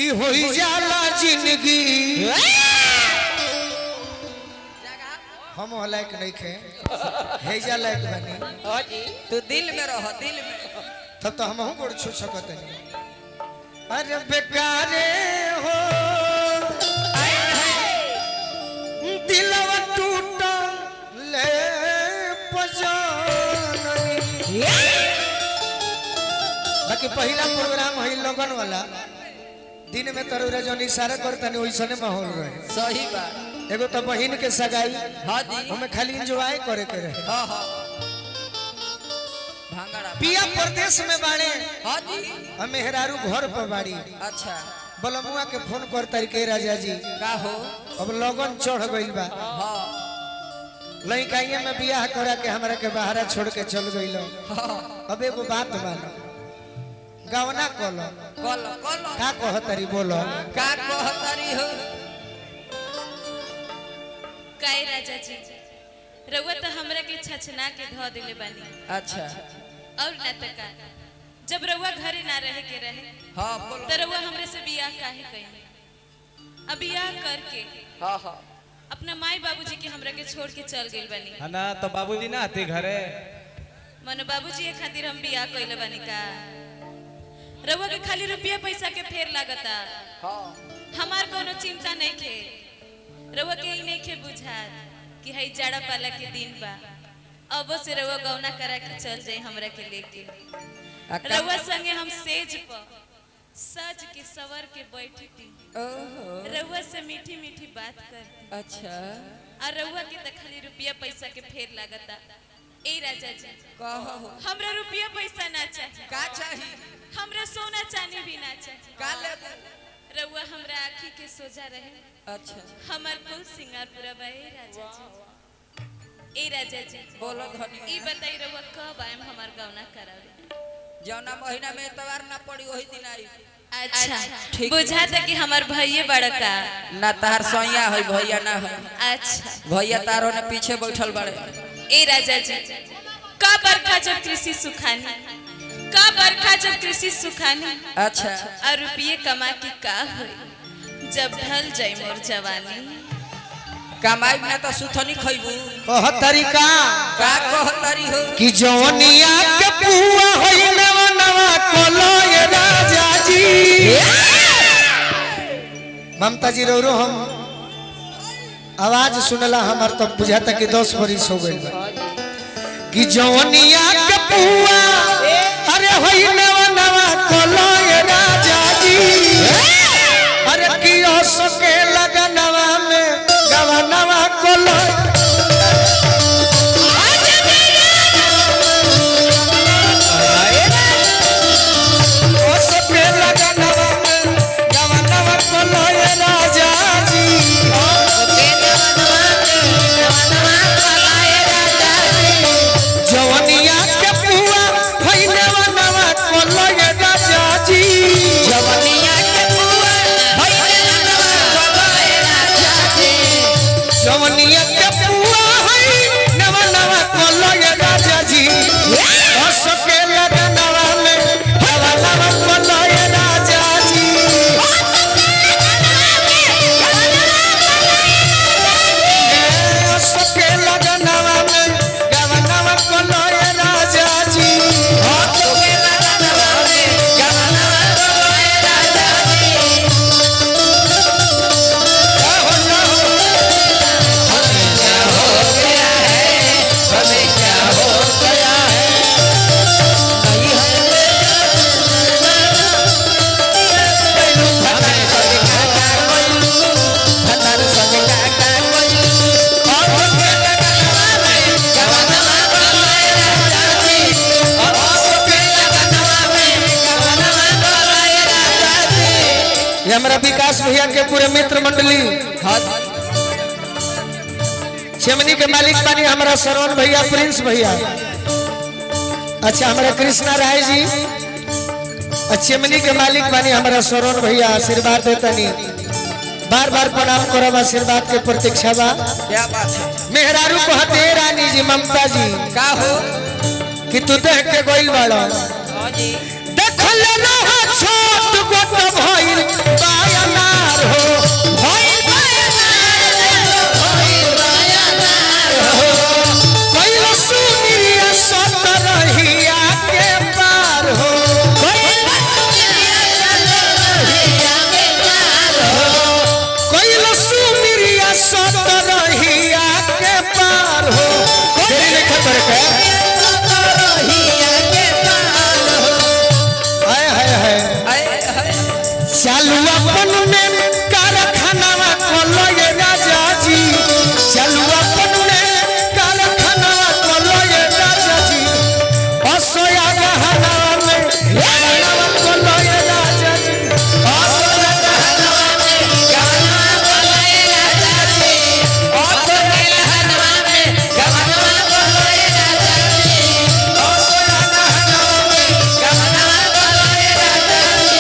कि होई जाला जिंदगी हम लायक नहीं खे हेजा लायक बनी तू दिल में रह दिल में तब तो हम गोड़ छू सकत नहीं। अरे बेकारे हो दिलवा टूटा ले पजानी। बाकी पहला प्रोग्राम है लगन वाला दिन में तरुरा जो इशारा करता नहीं वैसने माहौल रहे। सही बात एगो तो बहन के सगाई हाँ जी हमें खाली एंजॉय करे के रहे। हाँ हाँ भांगड़ा पिया प्रदेश में बाड़े हाँ जी हम मेहरारू घर पर बाड़ी अच्छा बलमुआ के फोन कर तरीके राजा जी का हो अब लगन चढ़ गइल बा हाँ लइकाइए में बियाह करा के हमरा के बाहरा छोड़ के चल गइलो। अब एगो बात मानो गवना कलो कलो कलो का कहतरी बोलो का कहतरी हो काहे राजा जी रउआ तो हमरा के छछना के ध दिले बानी। अच्छा और ना त का जब रउआ घरे ना रहे के रहे हाँ बोलो तो रउआ हमरे से बियाह काहे कइले। अब बियाह करके हाँ हाँ अपना माई बाबूजी के हमरा के छोड़ के चल गइल बानी। है ना तो बाबूजी ना आते घरे मने बाबूजी के खातिर हम बियाह कइले बानी का रउआ के खाली रुपया पैसा के फेर लागता। हाँ हमार कोनो चिंता नहीं खे रउआ के ही नहीं खे बुझात कि हई जाड़ा पाला के दिन बा अब से रउआ गौना करा के चल जाए हमरा के लेके रउआ संगे हम सेज पर सज के सवर के बैठती रउआ से मीठी मीठी बात करती। अच्छा और रउआ के त खाली रुपया पैसा के फेर लागता। ए राजा जी कहो हमरा रुपया पैसा ना चाहिए का चाहिए हमरा सोना चांदी भी ना चाहिए का ले रउआ हमरा आँखी के सोजा रहे अच्छा हमार कुल सिंगार पूरा बा। ए राजा जी ए राजा जी बोलो धनी ई बताई रउआ कब आएम हमार गौना करावे। जौना महीना में एतवार ना पड़ी वही दिन आई अच्छा ठीक बुझा था कि हमार भइये बड़का ना तार सैया है भैया ना है अच्छा भैया तारों ने पीछे बैठल बड़े ए राजा जी का बरखा जब कृषि सुखानी का बरखा जब कृषि सुखानी अच्छा और रुपये कमा के का होई जब ढल जाए मोर जवानी। कमाई ना तो सुथनी खइबू कहतरी का कहतरी हो कि जवनिया के पुआ होई नवा नवा कलो ये राजा जी। ममता जी रो हम आवाज सुनला हमार तो बुझाता कि 10 बरिस हो गइल बा कि जवनिया के पुआ अरे होई नवा नवा कलो ये राजा जी। अरे कियो सके लगनवा में गवनवा कलो हमारा विकास भैया के पूरे मित्र मंडली चमनी के मालिक बानी हमारा श्रवण भैया प्रिंस भैया। अच्छा हमारा कृष्णा राय जी चमनी के मालिक बानी हमारा श्रवण भैया आशीर्वाद देतनी बार बार प्रणाम करब आशीर्वाद के प्रतीक्षा बा। क्या बात है मेहरारू को हते रानी जी ममता जी का हो कि तू देख के गोइल बाड़ो हाँ जी देखल रहा छोट गोट भइल करे के हाय हाय हाय चालू अपन में कारखाना खोलो ये राजा जी चालू अपन में कारखाना खोलो ये राजा जी असोया गहना में गहना खोलो ये राजा जी असोया गहना में गहना खोलो ये राजा जी असोया गहना में गहना खोलो ये राजा जी असोया गहना में गहना खोलो ये राजा जी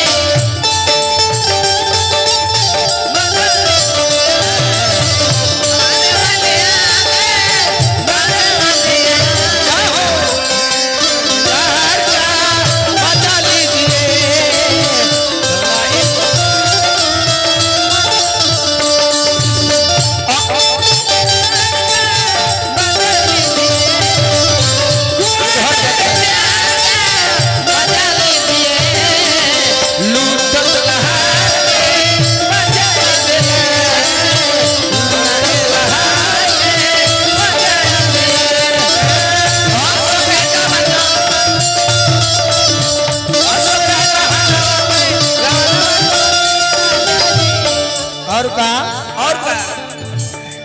और का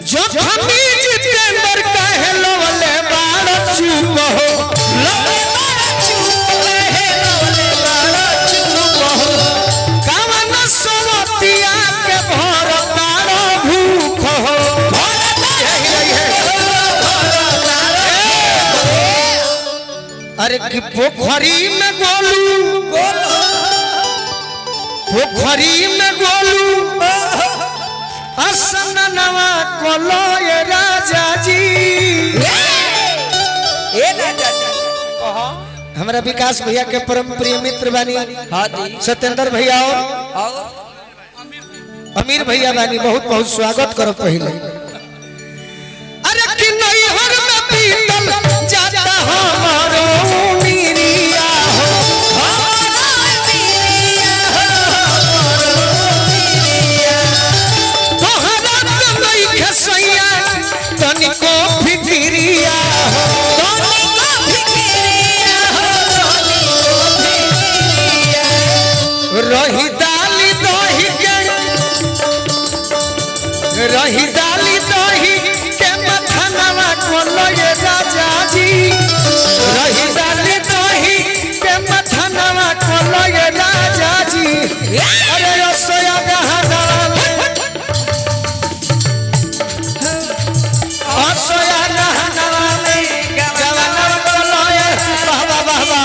जो हमी जितेंद्र कहे लोले बाड़ चुप हो लोले बाड़ चुप कहे लोले बाड़ चुप हो कावन सोमतिया के भर तारो भूख हो अरे कि पोखरी में गोलू पोखरी में गोलू असननवा कोलो ये राजा जी ए राजा जी हमारा विकास भैया के परम प्रिय मित्र बानी हाँ जी सत्येंद्र भैया और अमीर भैया बानी बहुत बहुत स्वागत करो पहले अरे कि नैहर में पीतल जाता हमारो मीरिया हो हमारो मीरिया हो तोहरा तो नहीं खसैया तनिको फिकिरिया हो तनिको फिकिरिया हो तनिको फिकिरिया रही दाली दही के रही दाली दही के मथनवा कोलो ये राजा जी रही दाली दही के मथनवा कोलो ये राजा जी अरे रसोया गहना में असोया गहना में गहना कोलो ये बाबा बाबा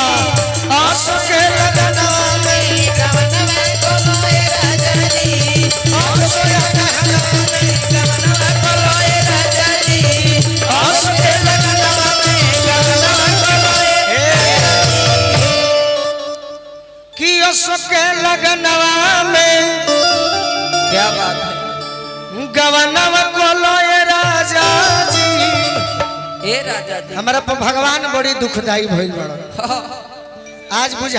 असो के गहना में गहना कोलो ये राजा जी असोया गहना में गहना कोलो ये राजा जी असो के गहना में गहना कोलो ये कि असो के लगनवा में क्या बात है गवनवा कोलो ये राजा जी ए राजा जी हमारा पर भगवान बड़ी दुखदाई भइल बड़ा आज बुझ